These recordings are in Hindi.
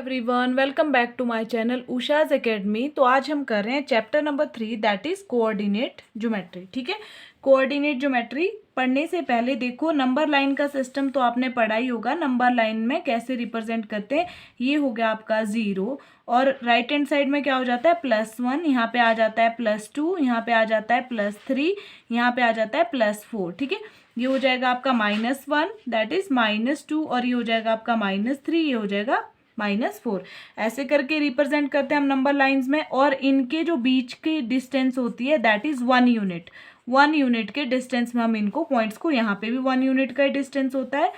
Everyone, welcome back to my channel Usha's academy. तो आज हम कर रहे हैं chapter number 3, that is coordinate geometry. ठीक है, कोऑर्डिनेट ज्योमेट्री पढ़ने से पहले देखो, नंबर लाइन का सिस्टम तो आपने पढ़ा ही होगा। नंबर लाइन में कैसे रिप्रेजेंट करते हैं, ये हो गया आपका 0 और राइट हैंड साइड में क्या हो जाता है +1, यहाँ पे आ जाता है +2, यहाँ पे आ जाता है +3, यहाँ पे आ जाता है +4। ठीक है, ये हो जाएगा आपका -1, दैट इज -2, और ये हो जाएगा आपका -3, ये हो जाएगा -4। ऐसे करके रिप्रेजेंट करते हैं हम नंबर लाइंस में। और इनके जो बीच की डिस्टेंस होती है दैट इज 1 यूनिट। 1 यूनिट के डिस्टेंस में हम इनको पॉइंट्स को, यहाँ पे भी 1 यूनिट का ही डिस्टेंस होता है,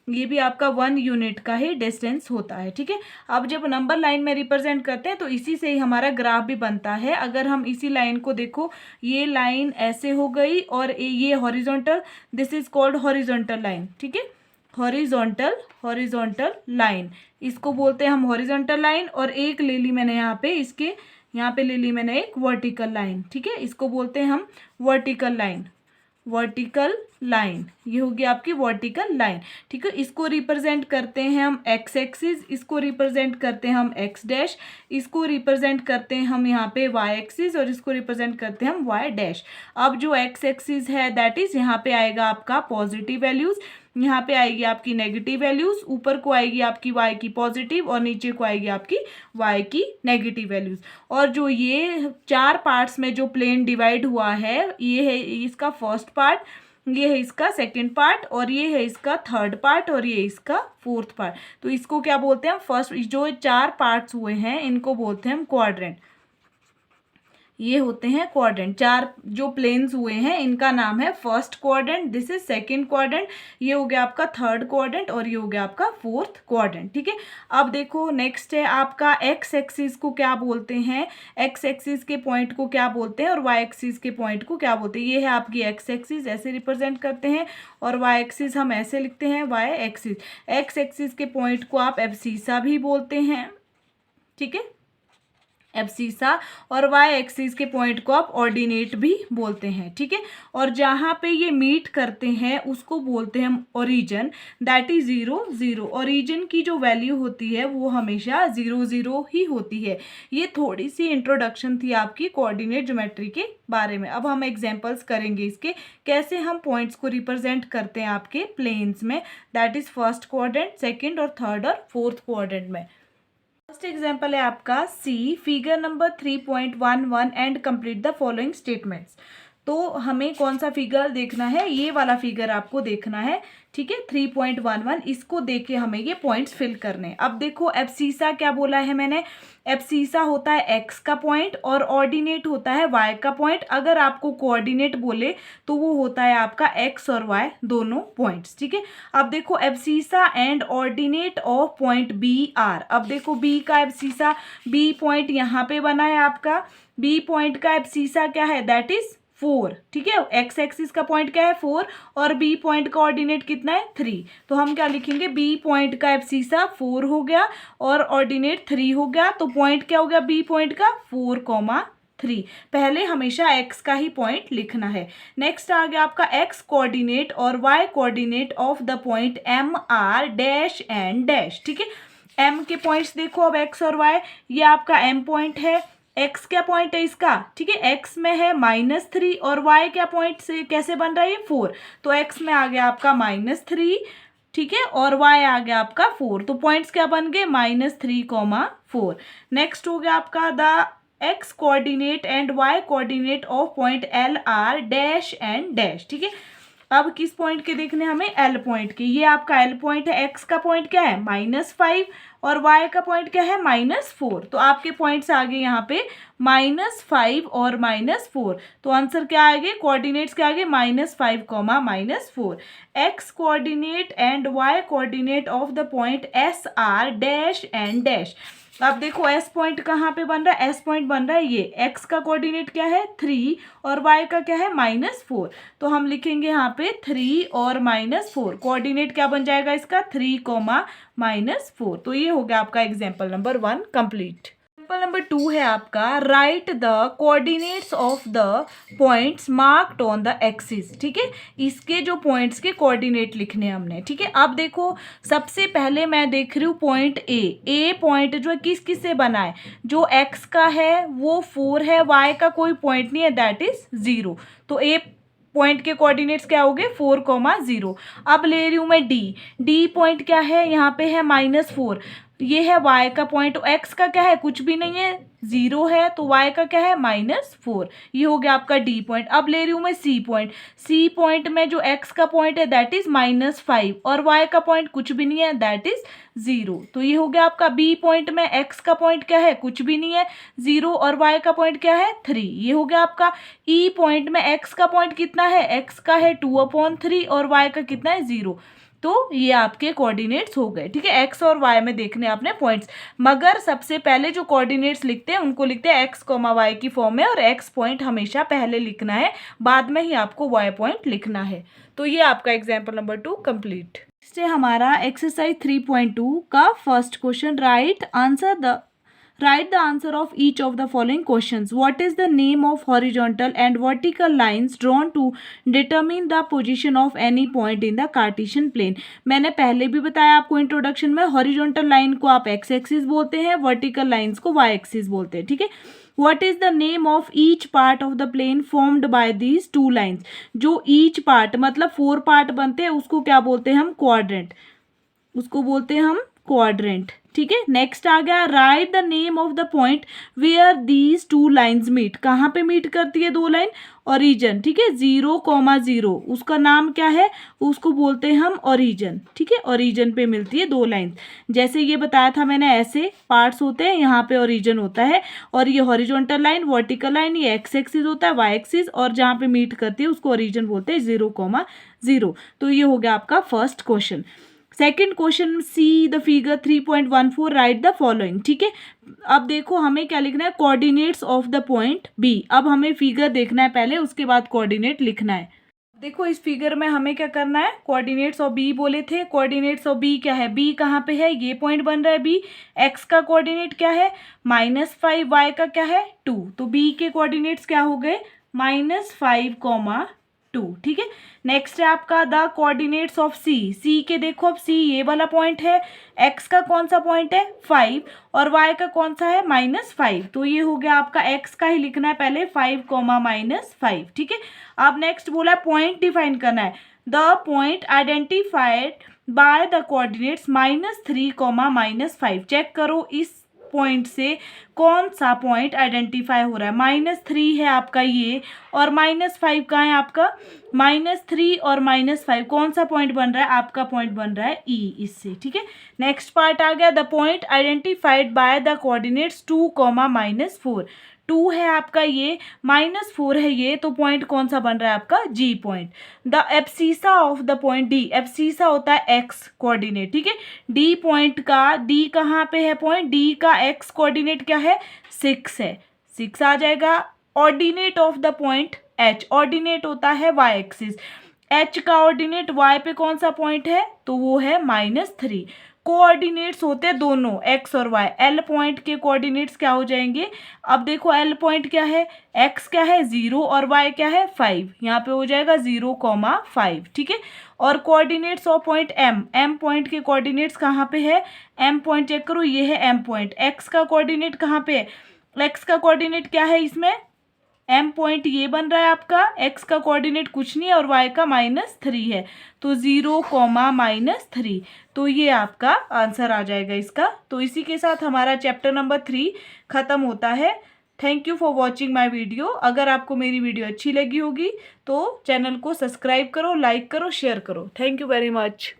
ये भी आपका 1 यूनिट का ही डिस्टेंस होता है। ठीक है, अब जब नंबर लाइन में रिप्रेजेंट करते हैं तो इसी से ही हमारा ग्राफ भी बनता है। अगर हम इसी लाइन को देखो, ये लाइन ऐसे हो गई और ये horizontal, this is called horizontal line. ठीक है, हॉरिजॉन्टल लाइन, इसको बोलते हैं हम हॉरिजॉन्टल लाइन। और एक ले ली मैंने यहाँ पे, इसके यहाँ पे ले ली मैंने एक वर्टिकल लाइन। ठीक है, इसको बोलते हैं हम वर्टिकल लाइन। वर्टिकल लाइन, ये होगी आपकी वर्टिकल लाइन। ठीक है, इसको रिप्रेजेंट करते हैं हम एक्स एक्सिस, इसको रिप्रेजेंट करते हैं हम एक्स डैश, इसको रिप्रेजेंट करते हैं हम यहाँ पे वाई एक्सिस, और इसको रिप्रेजेंट करते हैं हम वाई डैश। अब जो एक्स एक्सिस है दैट इज, यहाँ पे आएगा आपका पॉजिटिव वैल्यूज, यहाँ पे आएगी आपकी नेगेटिव वैल्यूज, ऊपर को आएगी आपकी वाई की पॉजिटिव और नीचे को आएगी आपकी वाई की नेगेटिव वैल्यूज। और जो ये 4 पार्ट्स में जो प्लेन डिवाइड हुआ है, ये है इसका फर्स्ट पार्ट, ये है इसका सेकंड पार्ट, और ये है इसका थर्ड पार्ट, और ये इसका फोर्थ पार्ट। तो इसको क्या बोलते हैं हम, फर्स्ट जो 4 पार्ट्स हुए हैं इनको बोलते हैं हम क्वाड्रेंट। ये होते हैं क्वाड्रेंट। 4 जो प्लेन्स हुए हैं इनका नाम है first quadrant, this is second quadrant, ये हो गया आपका थर्ड क्वाड्रेंट, और ये हो गया आपका फोर्थ क्वाड्रेंट। ठीक है, अब देखो नेक्स्ट है आपका एक्स एक्सिस को क्या बोलते हैं, एक्स एक्सिस के पॉइंट को क्या बोलते हैं, और वाई एक्सिस के पॉइंट को क्या बोलते हैं। ये है आपकी एक्स एक्सिस, ऐसे रिप्रेजेंट करते हैं, और वाई एक्सिस हम ऐसे लिखते हैं वाई एक्सिस। एक्स एक्सिस के पॉइंट को आप एब्सिसा भी बोलते हैं। ठीक है, एब्सिसा, और वाई एक्सिस के पॉइंट को आप ऑर्डिनेट भी बोलते हैं। ठीक है, और जहाँ पे ये मीट करते हैं उसको बोलते हैं हम ओरिजिन, दैट इज 0 0। ओरिजिन की जो वैल्यू होती है वो हमेशा 0 0 ही होती है। ये थोड़ी सी इंट्रोडक्शन थी आपकी कोऑर्डिनेट ज्योमेट्री के बारे में। अब हम एग्जांपल्स करेंगे इसके, कैसे हम पॉइंट्स को रिप्रेजेंट करते हैं आपके प्लेन्स में, that is first quadrant, second और थर्ड और फोर्थ क्वाड्रेंट में। फर्स्ट एग्जाम्पल है आपका C, figure number 3.11 and complete the following statements. तो हमें कौन सा फिगर देखना है, ये वाला फिगर आपको देखना है। ठीक है, 3.11, इसको देख के हमें ये पॉइंट्स फिल करने हैं। अब देखो एब्सिसा क्या बोला है मैंने, एब्सिसा होता है एक्स का पॉइंट और ऑर्डिनेट होता है वाई का पॉइंट। अगर आपको कोऑर्डिनेट बोले तो वो होता है आपका एक्स और वाई दोनों पॉइंट्स। ठीक है, अब देखो abscissa and ordinate of point B are. अब देखो बी का एब्सिसा, बी पॉइंट यहाँ पे बना है आपका, बी पॉइंट का एब्सिसा क्या है, दैट इज 4। ठीक है, एक्स एक्सिस का पॉइंट क्या है 4, और बी पॉइंट का ऑर्डिनेट कितना है 3। तो हम क्या लिखेंगे, बी पॉइंट का एब्सिसा 4 हो गया और ऑर्डिनेट 3 हो गया, तो पॉइंट क्या हो गया बी पॉइंट का 4,3। पहले हमेशा एक्स का ही पॉइंट लिखना है। नेक्स्ट आ गया आपका एक्स कोऑर्डिनेट और Y coordinate of the point M are dash and dash. ठीक है, एम के पॉइंट्स देखो, अब एक्स और वाई, ये आपका एम पॉइंट है, एक्स क्या पॉइंट है इसका, ठीक है, एक्स में है -3, और वाई क्या पॉइंट से कैसे बन रहा है ये 4, तो एक्स में आ गया आपका -3, ठीक है, और वाई आ गया आपका 4, तो पॉइंट्स क्या बन गए -3,4। नेक्स्ट हो गया आपका the X coordinate and Y coordinate of point L are dash and dash. ठीक है, अब किस पॉइंट के देखने हमें, एल पॉइंट के। ये आपका एल पॉइंट है, एक्स का पॉइंट क्या है -5 और वाई का पॉइंट क्या है -4। तो आपके पॉइंट्स आ गए यहाँ पे -5 और -4। तो आंसर क्या आ गए, कोऑर्डिनेट्स क्या आ गए -5, -4। X coordinate and Y coordinate of the point S are dash and dash. अब देखो एस पॉइंट कहाँ पे बन रहा है, एस पॉइंट बन रहा है ये, एक्स का कोऑर्डिनेट क्या है 3 और वाई का क्या है -4। तो हम लिखेंगे यहाँ पे 3 और -4, कोऑर्डिनेट क्या बन जाएगा इसका 3, -4। तो ये हो गया आपका example number 1 complete. Example number 2 है आपका, right the coordinates of the points marked on the axis. ठीक है, इसके जो पॉइंट्स के कोऑर्डिनेट लिखने हैं हमने। ठीक है, अब देखो सबसे पहले मैं देख रही हूँ पॉइंट ए पॉइंट जो है किस किस से बना है, जो एक्स का है वो 4 है, वाई का कोई पॉइंट नहीं है दैट इज 0। तो ए पॉइंट के कोऑर्डिनेट्स क्या हो गए 4,0। अब ले रही हूँ मैं डी पॉइंट क्या है, यहाँ पे है -4, ये है y का पॉइंट। x का क्या है, कुछ भी नहीं है, 0 है, तो y का क्या है -4। ये हो गया आपका d पॉइंट। अब ले रही हूँ मैं सी पॉइंट में जो x का पॉइंट है दैट इज -5 और y का पॉइंट कुछ भी नहीं है दैट इज 0। तो ये हो गया आपका b पॉइंट में x का पॉइंट क्या है, कुछ भी नहीं है, 0 और y का पॉइंट क्या है 3। ये हो गया आपका e पॉइंट में x का पॉइंट कितना है, x का है 2/3 और y का कितना है 0। तो ये आपके कोऑर्डिनेट्स हो गए। ठीक है, एक्स और वाई में देखने आपने पॉइंट्स, मगर सबसे पहले जो कोऑर्डिनेट्स लिखते हैं उनको लिखते हैं एक्स कोमा वाई की फॉर्म में, और एक्स पॉइंट हमेशा पहले लिखना है, बाद में ही आपको वाई पॉइंट लिखना है। तो ये आपका एग्जाम्पल नंबर 2 कंप्लीट। इससे हमारा एक्सरसाइज 3.2 का first question, Write the answer of each of the following questions. What is the name of horizontal and vertical lines drawn to determine the position of any point in the Cartesian plane? मैंने पहले भी बताया आपको इंट्रोडक्शन में, हॉरिजॉन्टल लाइन को आप एक्स एक्सिस बोलते हैं, वर्टिकल लाइंस को वाई एक्सिस बोलते हैं। ठीक है, What is the name of each part of the plane formed by these two lines? जो each part मतलब 4 पार्ट बनते हैं उसको क्या बोलते हैं हम, क्वाड्रेंट, उसको बोलते हैं हम क्वाड्रेंट। ठीक है, नेक्स्ट आ गया, write the name of the point where these two lines meet. कहाँ पे मीट करती है दो लाइन, ओरिजन। ठीक है, 0,0 उसका नाम क्या है, उसको बोलते हैं हम ओरिजन। ठीक है, ओरिजन पे मिलती है दो लाइन। जैसे ये बताया था मैंने, ऐसे पार्ट्स होते हैं, यहाँ पे ओरिजन होता है, और ये हॉरिजॉन्टल लाइन, वर्टिकल लाइन, ये एक्स एक्सिस होता है, वाई एक्सिस, और जहाँ पे मीट करती है उसको ओरिजन बोलते हैं 0,0। तो ये हो गया आपका first question. Second question, see the figure 3.14, write the following. ठीक है, अब देखो हमें क्या लिखना है, coordinates of the point B. अब हमें फिगर देखना है पहले, उसके बाद कोऑर्डिनेट लिखना है। देखो इस फिगर में हमें क्या करना है, कोऑर्डिनेट्स ऑफ बी बोले थे, कोऑर्डिनेट्स ऑफ बी क्या है, बी कहाँ पे है, ये पॉइंट बन रहा है बी, एक्स का कोऑर्डिनेट क्या है -5, वाई का क्या है 2, तो बी के कोऑर्डिनेट्स क्या हो गए -5, 2। ठीक है, नेक्स्ट है आपका द कोऑर्डिनेट्स ऑफ सी के देखो, अब सी ये वाला पॉइंट है, एक्स का कौन सा पॉइंट है 5 और वाई का कौन सा है -5, तो ये हो गया आपका एक्स का ही लिखना है पहले 5, -5। ठीक है, अब नेक्स्ट बोला है पॉइंट डिफाइन करना है, the point identified by the coordinates -3, -5। Check करो इस पॉइंट से कौन सा पॉइंट आइडेंटिफाई हो रहा है, -3 है आपका ये, और -5 कहाँ है आपका, -3 और -5 कौन सा पॉइंट बन रहा है, आपका पॉइंट बन रहा है ई, इससे। ठीक है, नेक्स्ट पार्ट आ गया, the point identified by the coordinates 2, -4। 2 है आपका ये, -4 है ये, तो पॉइंट कौन सा बन रहा है आपका G point. The abscissa of the point D, abscissa होता है एक्स कोऑर्डिनेट। ठीक है, डी पॉइंट का, डी कहाँ पे है पॉइंट, डी का एक्स कोऑर्डिनेट क्या है 6 है, 6 आ जाएगा। Ordinate of the point H, ordinate होता है वाई एक्सिस, एच का ऑर्डिनेट वाई पे कौन सा पॉइंट है, तो वो है -3। कोऑर्डिनेट्स होते हैं दोनों एक्स और वाई, एल पॉइंट के कोऑर्डिनेट्स क्या हो जाएंगे, अब देखो एल पॉइंट क्या है, एक्स क्या है 0 और वाई क्या है 5, यहाँ पे हो जाएगा 0,5। ठीक है, और coordinates of point M point के कोऑर्डिनेट्स कहाँ पे है, एम पॉइंट चेक करो, ये है एम पॉइंट, एक्स का कोऑर्डिनेट कहाँ पे है, एक्स का कोऑर्डिनेट क्या है इसमें, एम पॉइंट ये बन रहा है आपका, एक्स का कोऑर्डिनेट कुछ नहीं है और वाई का -3 है, तो 0, -3। तो ये आपका आंसर आ जाएगा इसका। तो इसी के साथ हमारा चैप्टर नंबर 3 खत्म होता है। Thank you for watching my video. अगर आपको मेरी वीडियो अच्छी लगी होगी तो चैनल को सब्सक्राइब करो, लाइक करो, शेयर करो। Thank you very much.